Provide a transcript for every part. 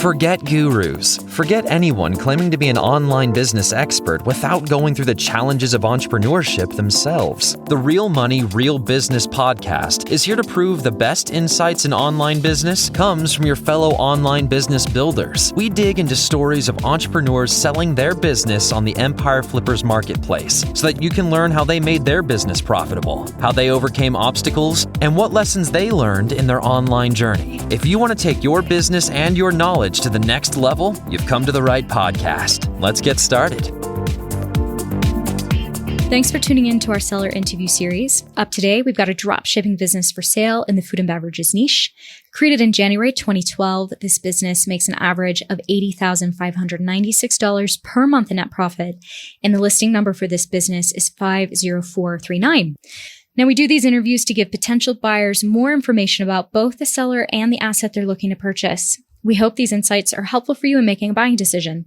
Forget gurus. Forget anyone claiming to be an online business expert without going through the challenges of entrepreneurship themselves. The Real Money, Real Business podcast is here to prove the best insights in online business comes from your fellow online business builders. We dig into stories of entrepreneurs selling their business on the Empire Flippers marketplace so that you can learn how they made their business profitable, how they overcame obstacles, and what lessons they learned in their online journey. If you want to take your business and your knowledge to the next level, you've come to the right podcast. Let's get started. Thanks for tuning in to our seller interview series. Up today, we've got a dropshipping business for sale in the food and beverages niche. Created in January 2012, this business makes an average of $80,596 per month in net profit, and the listing number for this business is 50439. Now, we do these interviews to give potential buyers more information about both the seller and the asset they're looking to purchase. We hope these insights are helpful for you in making a buying decision.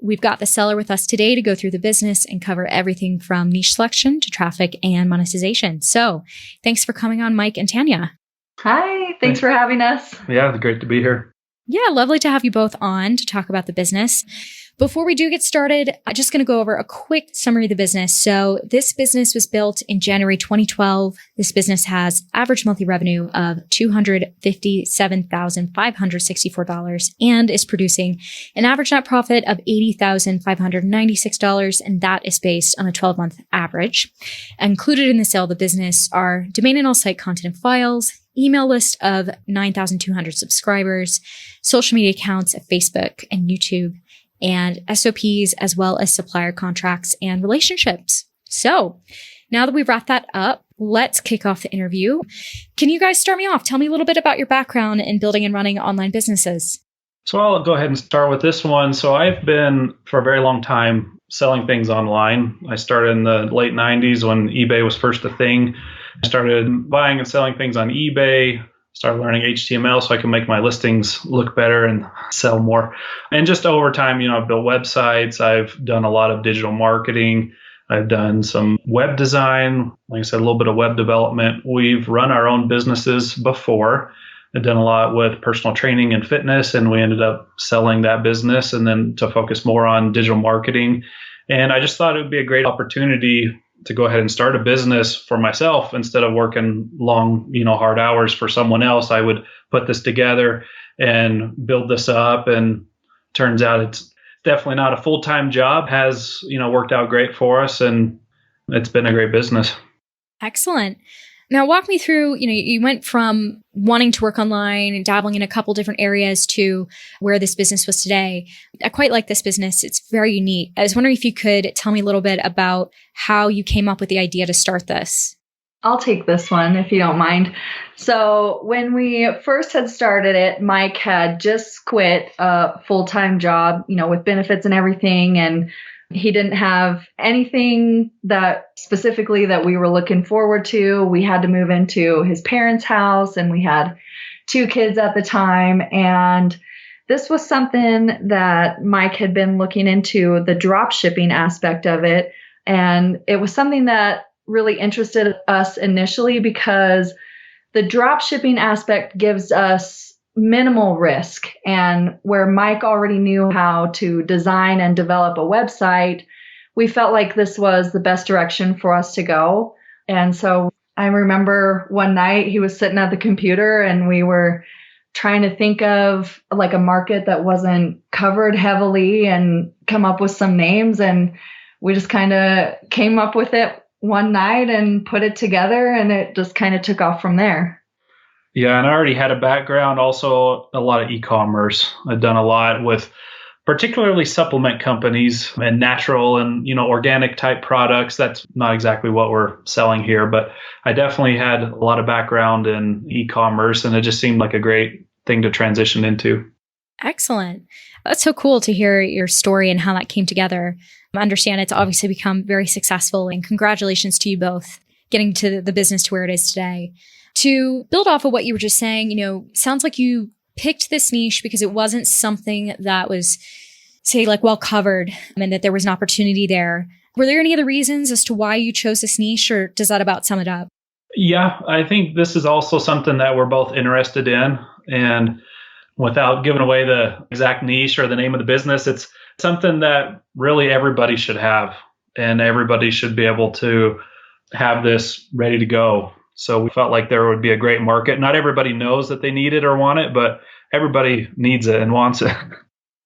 We've got the seller with us today to go through the business and cover everything from niche selection to traffic and monetization. So thanks for coming on, Mike and Tanya. Hi, thanks for having us. Yeah, great to be here. Yeah, lovely to have you both on to talk about the business. Before we do get started, I'm just going to go over a quick summary of the business. So this business was built in January 2012. This business has average monthly revenue of $257,564 and is producing an average net profit of $80,596, and that is based on a 12-month average. Included in the sale of the business are domain and all site content and files, email list of 9,200 subscribers, social media accounts at Facebook and YouTube, and SOPs, as well as supplier contracts and relationships. So now that we've wrapped that up, let's kick off the interview. Can you guys start me off? Tell me a little bit about your background in building and running online businesses. So I'll go ahead and start with this one. So I've been, for a very long time, selling things online. I started in the late 90s when eBay was first a thing. I started buying and selling things on eBay. Started learning HTML so I can make my listings look better and sell more. And just over time, I've built websites. I've done a lot of digital marketing. I've done some web design, like I said, a little bit of web development. We've run our own businesses before. I've done a lot with personal training and fitness, and we ended up selling that business and then to focus more on digital marketing. And I just thought it would be a great opportunity to go ahead and start a business for myself instead of working long, hard hours for someone else. I would put this together and build this up. And turns out it's definitely not a full-time job, has, worked out great for us, and it's been a great business. Excellent. Now, walk me through, you went from wanting to work online and dabbling in a couple different areas to where this business was today. I quite like this business. It's very unique. I was wondering if you could tell me a little bit about how you came up with the idea to start this. I'll take this one if you don't mind. So when we first had started it, Mike had just quit a full-time job, with benefits and everything. And he didn't have anything that specifically that we were looking forward to. We had to move into his parents' house, and we had 2 kids at the time. And this was something that Mike had been looking into, the drop shipping aspect of it. And it was something that really interested us initially because the drop shipping aspect gives us minimal risk, and where Mike already knew how to design and develop a website, we felt like this was the best direction for us to go. And so I remember one night he was sitting at the computer and we were trying to think of like a market that wasn't covered heavily and come up with some names, and we just kind of came up with it one night and put it together, and it just kind of took off from there. Yeah, and I already had a background, also a lot of e-commerce. I've done a lot with particularly supplement companies and natural and, organic type products. That's not exactly what we're selling here, but I definitely had a lot of background in e-commerce, and it just seemed like a great thing to transition into. Excellent. That's so cool to hear your story and how that came together. I understand it's obviously become very successful, and congratulations to you both getting to the business to where it is today. To build off of what you were just saying, sounds like you picked this niche because it wasn't something that was, say, like well covered, and that there was an opportunity there. Were there any other reasons as to why you chose this niche, or does that about sum it up? Yeah, I think this is also something that we're both interested in. And without giving away the exact niche or the name of the business, it's something that really everybody should have, and everybody should be able to have this ready to go. So we felt like there would be a great market. Not everybody knows that they need it or want it, but everybody needs it and wants it.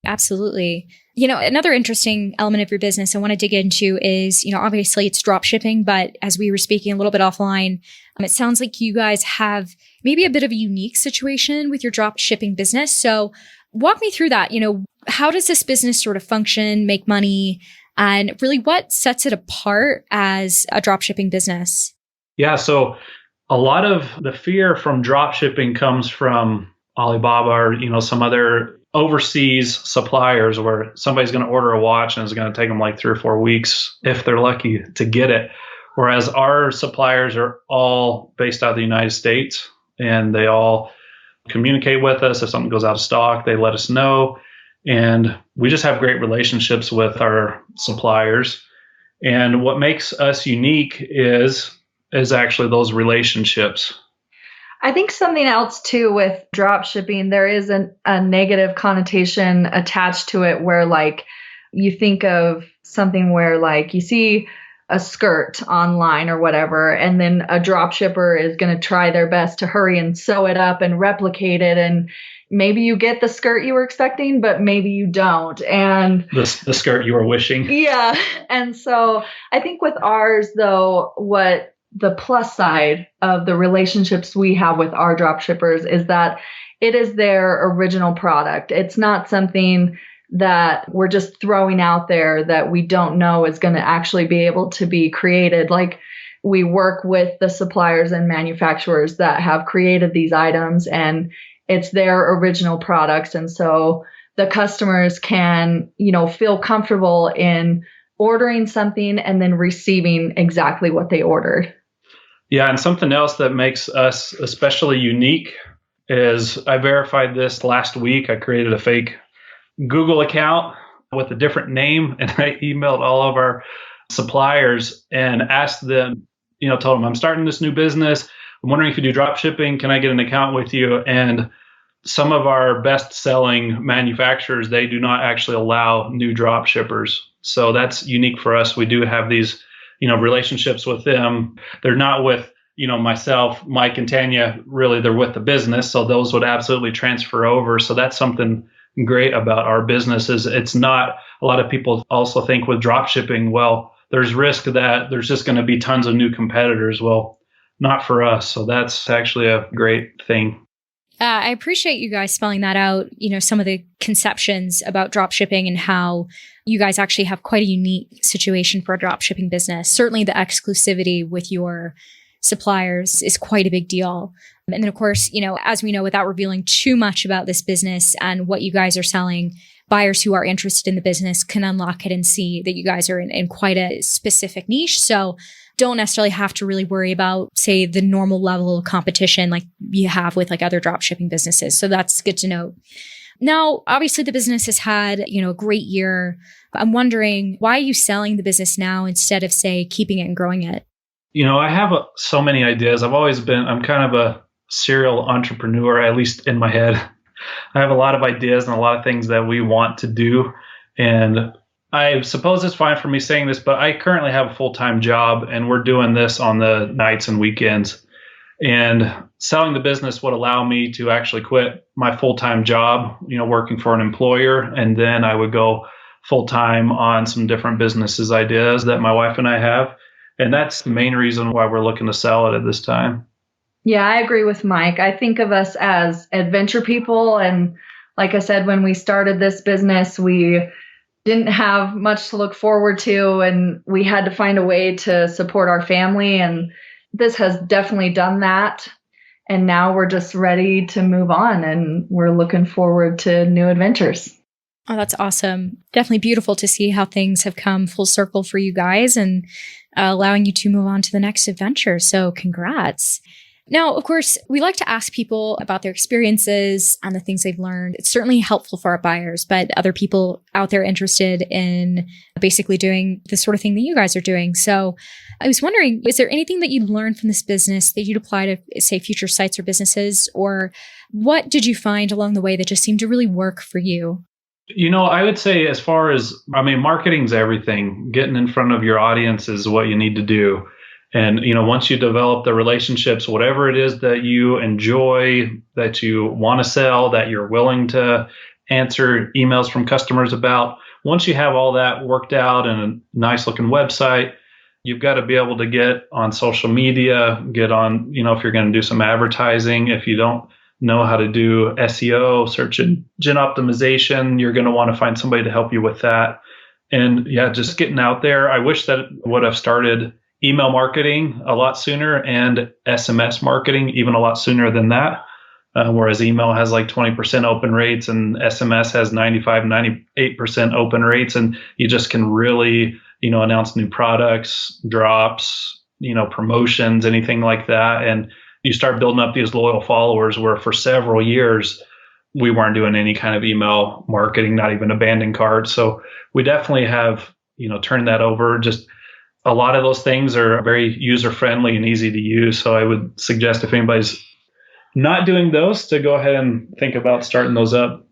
Absolutely. Another interesting element of your business I want to dig into is, obviously it's drop shipping, but as we were speaking a little bit offline, it sounds like you guys have maybe a bit of a unique situation with your drop shipping business. So walk me through that. How does this business sort of function, make money, and really what sets it apart as a drop shipping business? Yeah. So a lot of the fear from drop shipping comes from Alibaba or, some other overseas suppliers where somebody's going to order a watch and it's going to take them like 3 or 4 weeks if they're lucky to get it. Whereas our suppliers are all based out of the United States, and they all communicate with us. If something goes out of stock, they let us know. And we just have great relationships with our suppliers. And what makes us unique is actually those relationships. I think something else too with drop shipping, there is a negative connotation attached to it where like you think of something where like you see a skirt online or whatever, and then a drop shipper is going to try their best to hurry and sew it up and replicate it. And maybe you get the skirt you were expecting, but maybe you don't. And the skirt you were wishing. Yeah. And so I think with ours though, what the plus side of the relationships we have with our drop shippers is that it is their original product. It's not something that we're just throwing out there that we don't know is going to actually be able to be created. Like we work with the suppliers and manufacturers that have created these items, and it's their original products. And so the customers can, feel comfortable in ordering something and then receiving exactly what they ordered. Yeah, and something else that makes us especially unique is I verified this last week. I created a fake Google account with a different name, and I emailed all of our suppliers and asked them, told them I'm starting this new business. I'm wondering if you do drop shipping. Can I get an account with you? And some of our best selling manufacturers, they do not actually allow new drop shippers. So that's unique for us. We do have these relationships with them. They're not with, myself, Mike, and Tanya. Really, they're with the business. So those would absolutely transfer over. So that's something great about our business is it's not, a lot of people also think with drop shipping, well, there's risk that there's just going to be tons of new competitors. Well, not for us. So that's actually a great thing. I appreciate you guys spelling that out, some of the conceptions about drop shipping and how you guys actually have quite a unique situation for a drop shipping business. Certainly the exclusivity with your suppliers is quite a big deal. And then of course, as we know, without revealing too much about this business and what you guys are selling, buyers who are interested in the business can unlock it and see that you guys are in quite a specific niche. So don't necessarily have to really worry about, say, the normal level of competition like you have with like other drop shipping businesses. So that's good to know. Now, obviously the business has had, a great year. I'm wondering, why are you selling the business now instead of, say, keeping it and growing it? I have so many ideas. I'm kind of a serial entrepreneur, at least in my head. I have a lot of ideas and a lot of things that we want to do. And I suppose it's fine for me saying this, but I currently have a full-time job and we're doing this on the nights and weekends. And selling the business would allow me to actually quit my full-time job, working for an employer. And then I would go full-time on some different businesses ideas that my wife and I have. And that's the main reason why we're looking to sell it at this time. Yeah, I agree with Mike. I think of us as adventure people. And like I said, when we started this business, we didn't have much to look forward to, and we had to find a way to support our family. And this has definitely done that. And now we're just ready to move on, and we're looking forward to new adventures. Oh, that's awesome. Definitely beautiful to see how things have come full circle for you guys and allowing you to move on to the next adventure. So congrats. Now, of course, we like to ask people about their experiences and the things they've learned. It's certainly helpful for our buyers, but other people out there interested in basically doing the sort of thing that you guys are doing. So I was wondering, is there anything that you learned from this business that you'd apply to, say, future sites or businesses? Or what did you find along the way that just seemed to really work for you? I would say as far as, marketing's everything. Getting in front of your audience is what you need to do. And, once you develop the relationships, whatever it is that you enjoy, that you want to sell, that you're willing to answer emails from customers about, once you have all that worked out and a nice looking website, you've got to be able to get on social media, get on, if you're going to do some advertising. If you don't know how to do SEO, search engine optimization, you're going to want to find somebody to help you with that. And yeah, just getting out there. I wish that would have started email marketing a lot sooner and SMS marketing even a lot sooner than that. Whereas email has like 20% open rates and SMS has 98% open rates. And you just can really, announce new products, drops, promotions, anything like that. And you start building up these loyal followers where for several years, we weren't doing any kind of email marketing, not even abandoned carts. So we definitely have, turned that over. Just a lot of those things are very user-friendly and easy to use. So I would suggest if anybody's not doing those to go ahead and think about starting those up.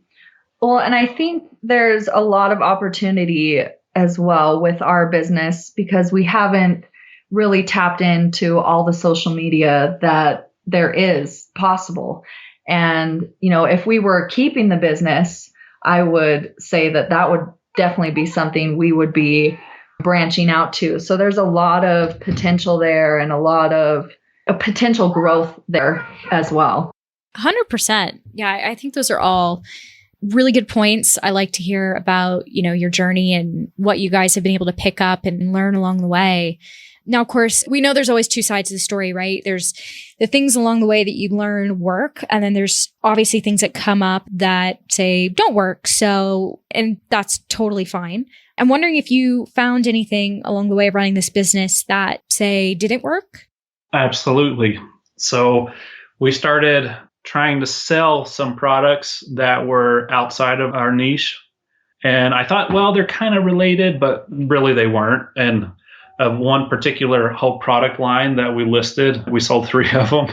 Well, and I think there's a lot of opportunity as well with our business because we haven't really tapped into all the social media that there is possible. And, if we were keeping the business, I would say that would definitely be something we would be branching out to. So there's a lot of potential there and a lot of potential growth there as well. 100%. Yeah, I think those are all really good points. I like to hear about, your journey and what you guys have been able to pick up and learn along the way. Now, of course, we know there's always two sides of the story, right? There's the things along the way that you learn work, and then there's obviously things that come up that say don't work. So, and that's totally fine. I'm wondering if you found anything along the way of running this business that, say, didn't work? Absolutely. So we started trying to sell some products that were outside of our niche. And I thought, well, they're kind of related, but really they weren't. And of one particular whole product line that we listed, we sold 3 of them.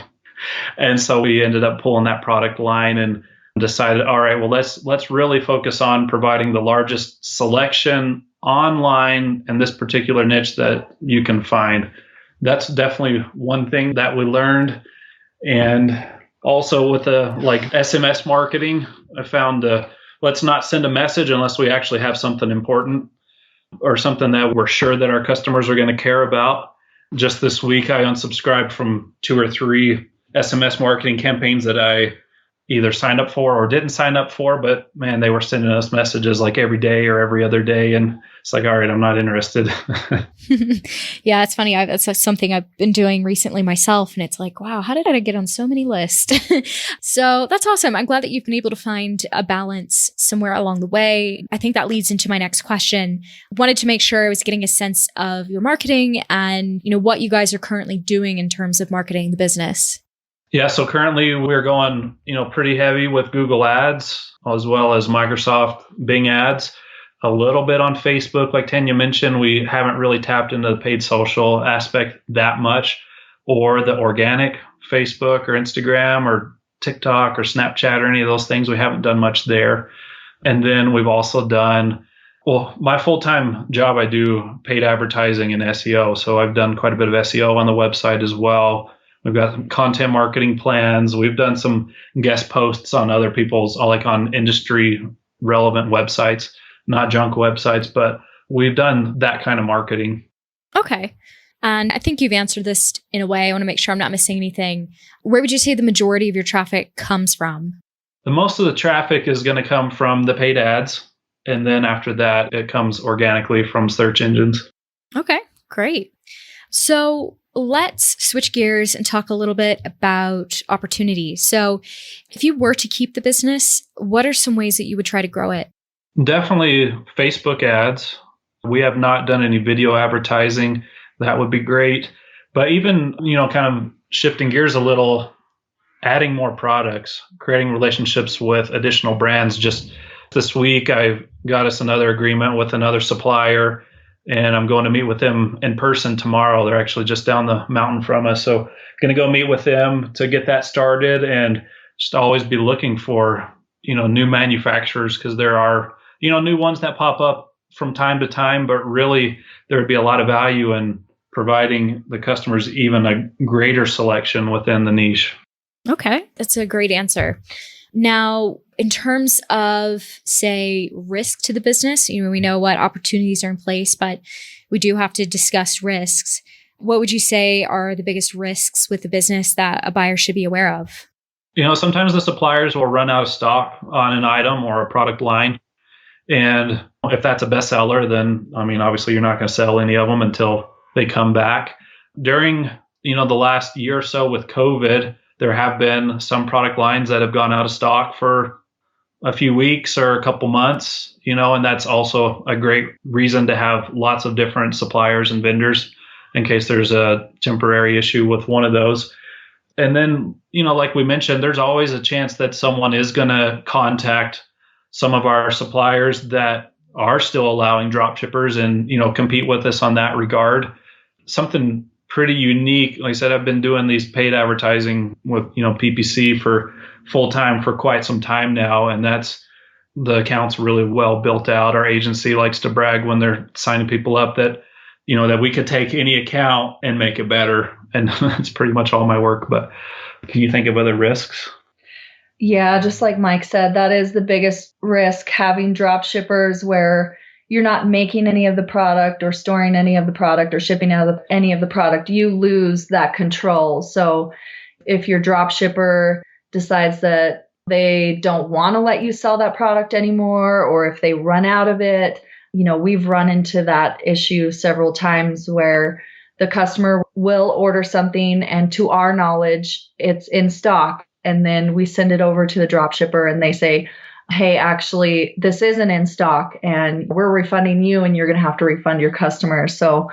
And so we ended up pulling that product line and decided, all right, well, let's really focus on providing the largest selection online in this particular niche that you can find. That's definitely one thing that we learned. And also with the SMS marketing, I found let's not send a message unless we actually have something important or something that we're sure that our customers are going to care about. Just this week, I unsubscribed from 2 or 3 SMS marketing campaigns that I either signed up for or didn't sign up for, but man, they were sending us messages like every day or every other day. And it's like, all right, I'm not interested. Yeah, it's funny. That's something I've been doing recently myself. And it's like, wow, how did I get on so many lists? So that's awesome. I'm glad that you've been able to find a balance somewhere along the way. I think that leads into my next question. Wanted to make sure I was getting a sense of your marketing and, what you guys are currently doing in terms of marketing the business. Yeah, so currently we're going, pretty heavy with Google Ads as well as Microsoft Bing Ads. A little bit on Facebook, like Tanya mentioned. We haven't really tapped into the paid social aspect that much, or the organic Facebook or Instagram or TikTok or Snapchat or any of those things. We haven't done much there. And then we've also done, my full-time job, I do paid advertising and SEO. So I've done quite a bit of SEO on the website as well. We've got some content marketing plans. We've done some guest posts on other people's, on industry relevant websites, not junk websites, but we've done that kind of marketing. Okay. And I think you've answered this in a way. I want to make sure I'm not missing anything. Where would you say the majority of your traffic comes from? The most of the traffic is going to come from the paid ads. And then after that, it comes organically from search engines. Okay, great. So let's switch gears and talk a little bit about opportunities. So if you were to keep the business, what are some ways that you would try to grow it? Definitely Facebook ads. We have not done any video advertising. That would be great. But even, kind of shifting gears a little, adding more products, creating relationships with additional brands. Just this week, I got us another agreement with another supplier, and I'm going to meet with them in person tomorrow. They're actually just down the mountain from us. So going to go meet with them to get that started, and just always be looking for, new manufacturers, because there are, new ones that pop up from time to time, but really there would be a lot of value in providing the customers even a greater selection within the niche. Okay, that's a great answer. Now, in terms of, say, risk to the business, we know what opportunities are in place, but we do have to discuss risks. What would you say are the biggest risks with the business that a buyer should be aware of? Sometimes the suppliers will run out of stock on an item or a product line. And if that's a bestseller, then, obviously you're not going to sell any of them until they come back. During, the last year or so with COVID, there have been some product lines that have gone out of stock for a few weeks or a couple months, and that's also a great reason to have lots of different suppliers and vendors in case there's a temporary issue with one of those. And then, like we mentioned, there's always a chance that someone is going to contact some of our suppliers that are still allowing drop shippers and, compete with us on that regard. Something pretty unique. Like I said, I've been doing these paid advertising with, PPC for full time for quite some time now. And the account's really well built out. Our agency likes to brag when they're signing people up that, that we could take any account and make it better. And that's pretty much all my work. But can you think of other risks? Yeah, just like Mike said, that is the biggest risk, having drop shippers where you're not making any of the product or storing any of the product or shipping out of any of the product. You lose that control. So if your drop shipper decides that they don't want to let you sell that product anymore, or if they run out of it, we've run into that issue several times where the customer will order something and to our knowledge, it's in stock. And then we send it over to the drop shipper and they say, hey, actually, this isn't in stock and we're refunding you and you're going to have to refund your customer. So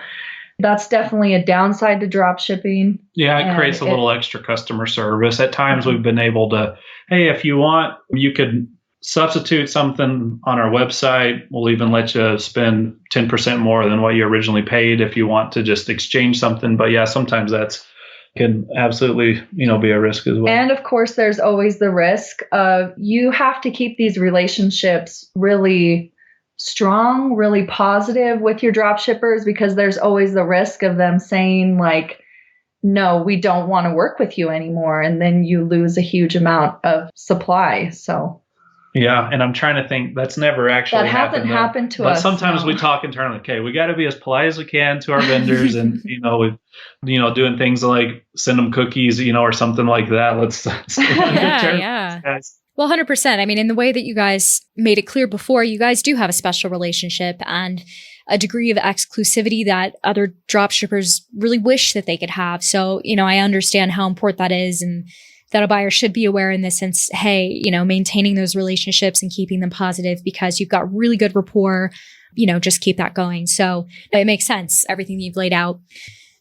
that's definitely a downside to drop shipping. Yeah, it creates a little extra customer service. At times we've been able to, hey, if you want, you could substitute something on our website. We'll even let you spend 10% more than what you originally paid if you want to just exchange something. But yeah, sometimes that's can absolutely, be a risk as well. And of course, there's always the risk of you have to keep these relationships really strong, really positive with your drop shippers, because there's always the risk of them saying like, no, we don't want to work with you anymore. And then you lose a huge amount of supply. So. Yeah, and I'm trying to think. That's never actually happened. That hasn't happened to us. But sometimes we talk internally. Okay, we got to be as polite as we can to our vendors, and doing things like send them cookies, or something like that. Let's yeah. Well, 100%. In the way that you guys made it clear before, you guys do have a special relationship and a degree of exclusivity that other drop shippers really wish that they could have. So, I understand how important that is, and that a buyer should be aware in this sense, hey, maintaining those relationships and keeping them positive because you've got really good rapport, just keep that going. So it makes sense, everything that you've laid out.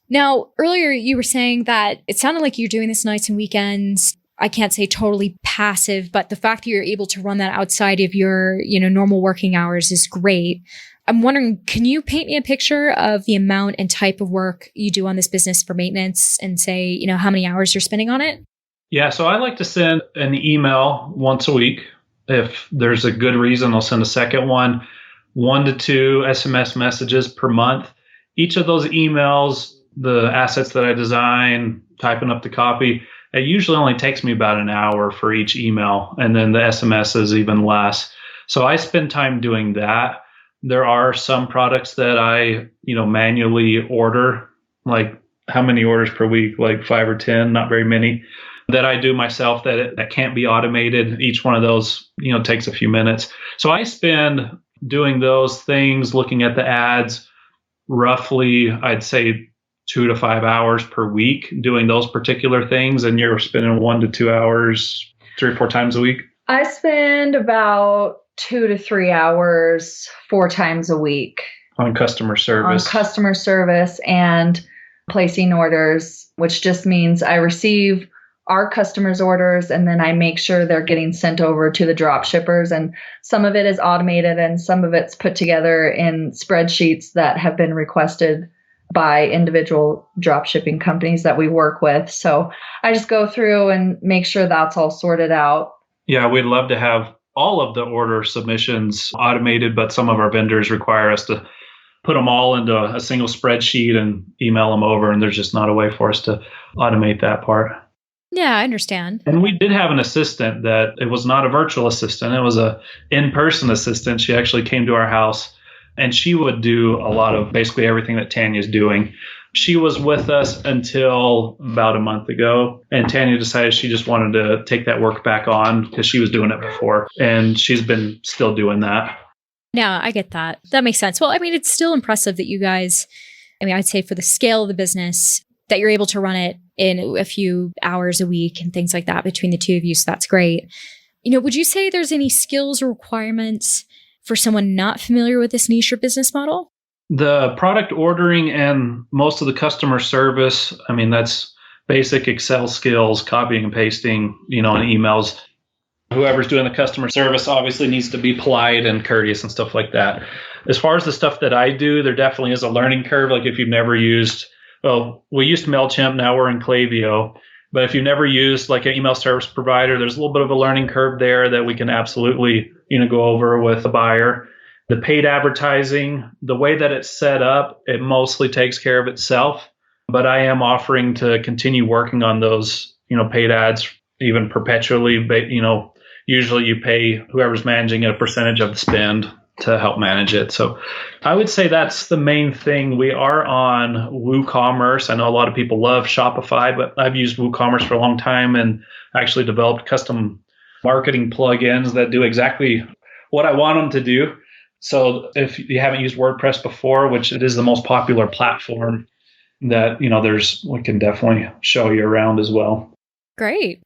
Now, earlier you were saying that it sounded like you're doing this nights and weekends. I can't say totally passive, but the fact that you're able to run that outside of your, normal working hours is great. I'm wondering, can you paint me a picture of the amount and type of work you do on this business for maintenance and say, how many hours you're spending on it? Yeah, so I like to send an email once a week. If there's a good reason, I'll send a second one, 1 to 2 SMS messages per month. Each of those emails, the assets that I design, typing up the copy, it usually only takes me about an hour for each email. And then the SMS is even less. So I spend time doing that. There are some products that I, manually order, like how many orders per week? Like 5 or 10, not very many. That I do myself that can't be automated. Each one of those, takes a few minutes. So I spend doing those things, looking at the ads, roughly, I'd say 2 to 5 hours per week doing those particular things. And you're spending 1 to 2 hours, 3 or 4 times a week? I spend about 2 to 3 hours 4 times a week. On customer service. And placing orders, which just means I receive our customers' orders and then I make sure they're getting sent over to the drop shippers. And some of it is automated and some of it's put together in spreadsheets that have been requested by individual drop shipping companies that we work with. So I just go through and make sure that's all sorted out. Yeah, we'd love to have all of the order submissions automated, but some of our vendors require us to put them all into a single spreadsheet and email them over, and there's just not a way for us to automate that part. Yeah, I understand. And we did have an assistant that it was not a virtual assistant. It was a in-person assistant. She actually came to our house and she would do a lot of basically everything that Tanya's doing. She was with us until about a month ago, and Tanya decided she just wanted to take that work back on because she was doing it before, and she's been still doing that. Yeah, I get that. That makes sense. Well, I mean, it's still impressive that you guys, I'd say for the scale of the business, that you're able to run it in a few hours a week and things like that between the two of you. So that's great. Would you say there's any skills or requirements for someone not familiar with this niche or business model? The product ordering and most of the customer service, that's basic Excel skills, copying and pasting, and emails. Whoever's doing the customer service obviously needs to be polite and courteous and stuff like that. As far as the stuff that I do, there definitely is a learning curve. Like if you've never used, we used MailChimp, now we're in Klaviyo. But if you've never used like an email service provider, there's a little bit of a learning curve there that we can absolutely, go over with a buyer. The paid advertising, the way that it's set up, it mostly takes care of itself. But I am offering to continue working on those, paid ads even perpetually. But, usually you pay whoever's managing it a percentage of the spend to help manage it. So I would say that's the main thing. We are on WooCommerce. I know a lot of people love Shopify, but I've used WooCommerce for a long time and actually developed custom marketing plugins that do exactly what I want them to do. So if you haven't used WordPress before, which it is the most popular platform, that, we can definitely show you around as well. Great.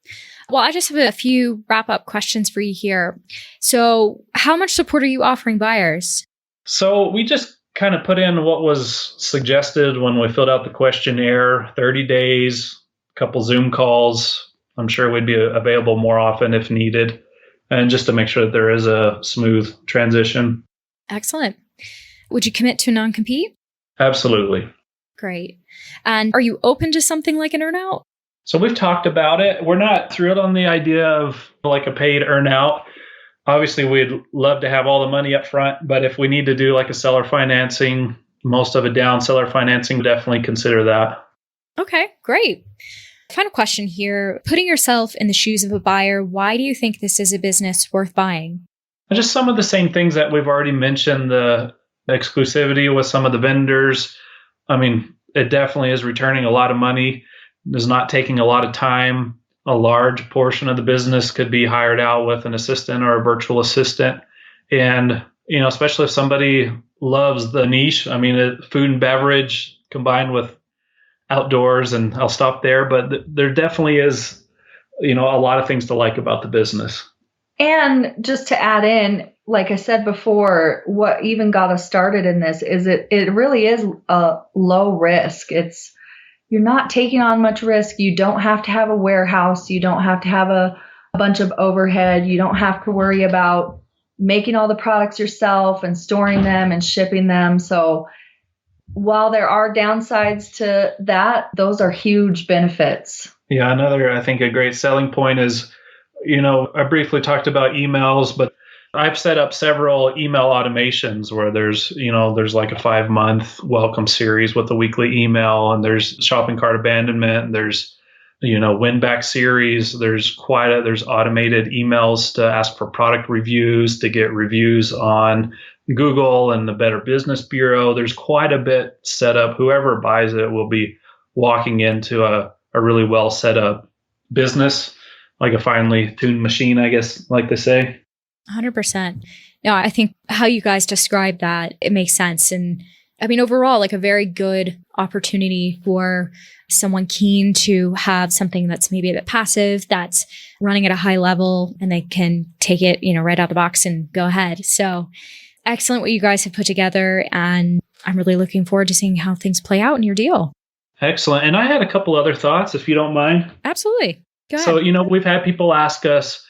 Well, I just have a few wrap-up questions for you here. So how much support are you offering buyers? So we just kind of put in what was suggested when we filled out the questionnaire, 30 days, a couple Zoom calls. I'm sure we'd be available more often if needed, and just to make sure that there is a smooth transition. Excellent. Would you commit to a non-compete? Absolutely. Great. And are you open to something like an earnout? So we've talked about it. We're not thrilled on the idea of like a paid earnout. Obviously, we'd love to have all the money up front, but if we need to do like a seller financing, most of it down, seller financing, definitely consider that. Okay, great. Final question here. Putting yourself in the shoes of a buyer, why do you think this is a business worth buying? Just some of the same things that we've already mentioned, the exclusivity with some of the vendors. It definitely is returning a lot of money. It's not taking a lot of time. A large portion of the business could be hired out with an assistant or a virtual assistant. And, especially if somebody loves the niche, food and beverage combined with outdoors, and I'll stop there. But there definitely is, a lot of things to like about the business. And just to add in, like I said before, what even got us started in this is it really is a low risk. You're not taking on much risk. You don't have to have a warehouse. You don't have to have a bunch of overhead. You don't have to worry about making all the products yourself and storing them and shipping them. So while there are downsides to that, those are huge benefits. Yeah, another, I think, a great selling point is, I briefly talked about emails, but I've set up several email automations where there's like a 5-month welcome series with a weekly email, and there's shopping cart abandonment, and there's, win back series. There's automated emails to ask for product reviews, to get reviews on Google and the Better Business Bureau. There's quite a bit set up. Whoever buys it will be walking into a really well set up business, like a finely tuned machine, I guess, like they say. 100%. No, I think how you guys describe that, it makes sense. And overall, like a very good opportunity for someone keen to have something that's maybe a bit passive, that's running at a high level, and they can take it, right out of the box and go ahead. So excellent what you guys have put together. And I'm really looking forward to seeing how things play out in your deal. Excellent. And I had a couple other thoughts, if you don't mind. Absolutely. Go ahead. So, we've had people ask us,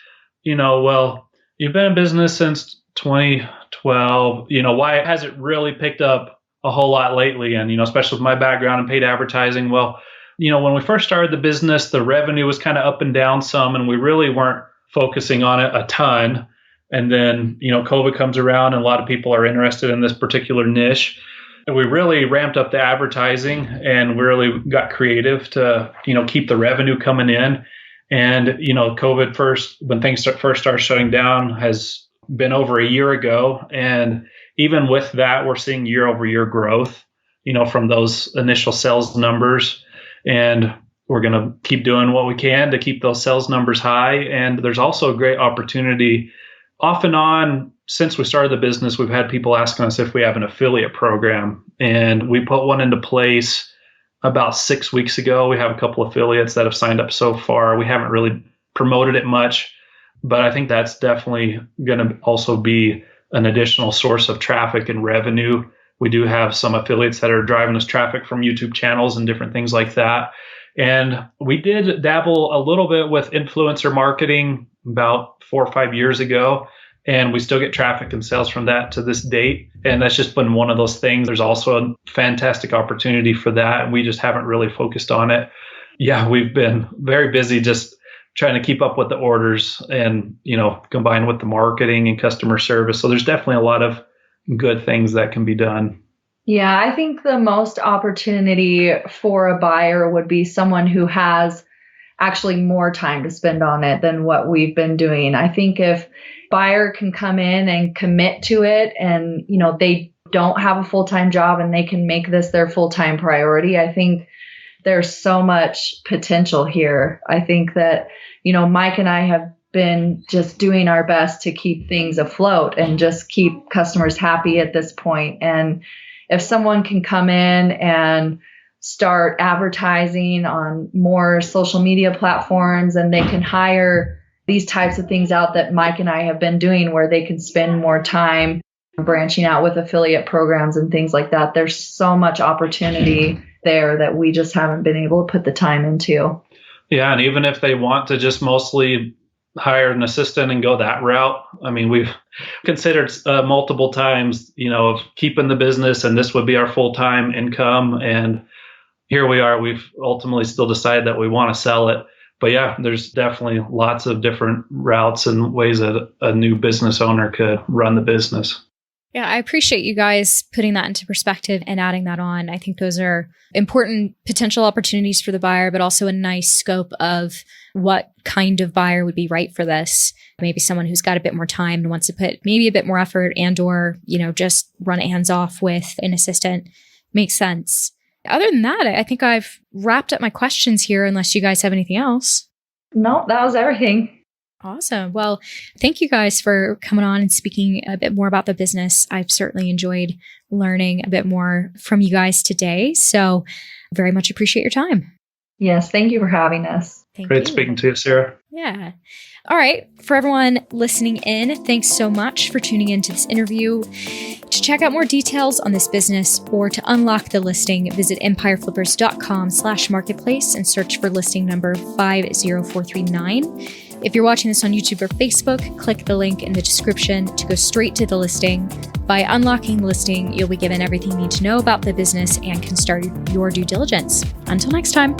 well, you've been in business since 2012, why has it really picked up a whole lot lately? And, especially with my background in paid advertising, well, when we first started the business, the revenue was kind of up and down some, and we really weren't focusing on it a ton. And then, COVID comes around and a lot of people are interested in this particular niche. And we really ramped up the advertising and we really got creative to, keep the revenue coming in. And, COVID when things first started shutting down has been over a year ago. And even with that, we're seeing year over year growth, from those initial sales numbers. And we're going to keep doing what we can to keep those sales numbers high. And there's also a great opportunity off and on. Since we started the business, we've had people asking us if we have an affiliate program, and we put one into place about 6 weeks ago. We have a couple affiliates that have signed up so far. We haven't really promoted it much, but I think that's definitely going to also be an additional source of traffic and revenue. We do have some affiliates that are driving us traffic from YouTube channels and different things like that. And we did dabble a little bit with influencer marketing about 4 or 5 years ago. And we still get traffic and sales from that to this date. And that's just been one of those things. There's also a fantastic opportunity for that. And we just haven't really focused on it. Yeah, we've been very busy just trying to keep up with the orders and, combined with the marketing and customer service. So there's definitely a lot of good things that can be done. Yeah, I think the most opportunity for a buyer would be someone who has actually more time to spend on it than what we've been doing. I think if buyer can come in and commit to it and, they don't have a full-time job and they can make this their full-time priority, I think there's so much potential here. I think that, Mike and I have been just doing our best to keep things afloat and just keep customers happy at this point. And if someone can come in and start advertising on more social media platforms, and they can hire these types of things out that Mike and I have been doing, where they can spend more time branching out with affiliate programs and things like that. There's so much opportunity there that we just haven't been able to put the time into. Yeah. And even if they want to just mostly hire an assistant and go that route, I mean, we've considered multiple times, of keeping the business and this would be our full-time income. And here we are. We've ultimately still decided that we want to sell it. But yeah, there's definitely lots of different routes and ways that a new business owner could run the business. Yeah, I appreciate you guys putting that into perspective and adding that on. I think those are important potential opportunities for the buyer, but also a nice scope of what kind of buyer would be right for this. Maybe someone who's got a bit more time and wants to put maybe a bit more effort and or, just run it hands off with an assistant. Makes sense. Other than that, I think I've wrapped up my questions here, unless you guys have anything else. No, that was everything. Awesome. Well, thank you guys for coming on and speaking a bit more about the business. I've certainly enjoyed learning a bit more from you guys today. So very much appreciate your time. Yes. Thank you for having us. Great speaking to you, Sarah. Yeah. All right. For everyone listening in, thanks so much for tuning into this interview. To check out more details on this business or to unlock the listing, visit empireflippers.com/marketplace and search for listing number 50439. If you're watching this on YouTube or Facebook, click the link in the description to go straight to the listing. By unlocking the listing, you'll be given everything you need to know about the business and can start your due diligence. Until next time.